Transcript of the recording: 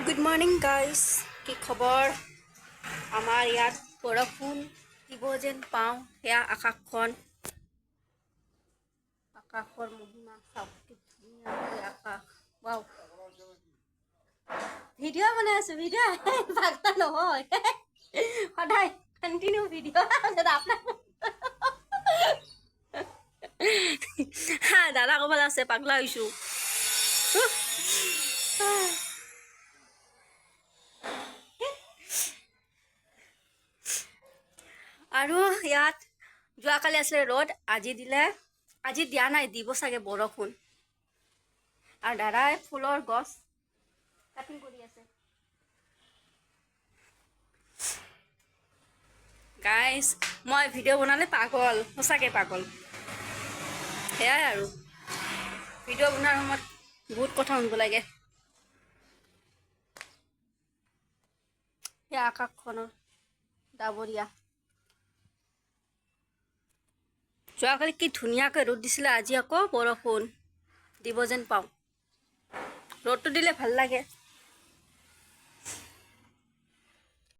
Good morning guys, কি খবৰ? আমাৰ ইয়াত বৰষুণ দিব যেন পাওঁ। সেয়া আকাশৰ মহিমা চাওক, কি ধুনীয়া আকাশ। ৱাও, ভিডিঅ' বনাই আছো। ভিডিঅ' বাগদা নহয়, সদায় কণ্টিনিউ ভিডিঅ' আপোনাক দাদা ক'বলৈ আছে, পাগলা হৈছোঁ। আৰু ইয়াত যোৱাকালি আছিলে ৰ'দ, আজি দিলে। আজি দিয়া নাই, দিব চাগে বৰষুণ। আৰু দাদাই ফুলৰ গছ কাটিং কৰি আছে। গাইজ, মই ভিডিঅ' বনালে পাগল, সঁচাকৈ পাগল। সেয়াই আৰু ভিডিঅ' বনোৱাৰ সময়ত বহুত কথা শুনিব লাগে। সেয়া আকাশখনৰ ডাৱৰীয়া। যোৱাকালি কি ধুনীয়াকৈ ৰ'দ দিছিলে, আজি আকৌ বৰষুণ দিব যেন পাওঁ। ৰ'দটো দিলে ভাল লাগে।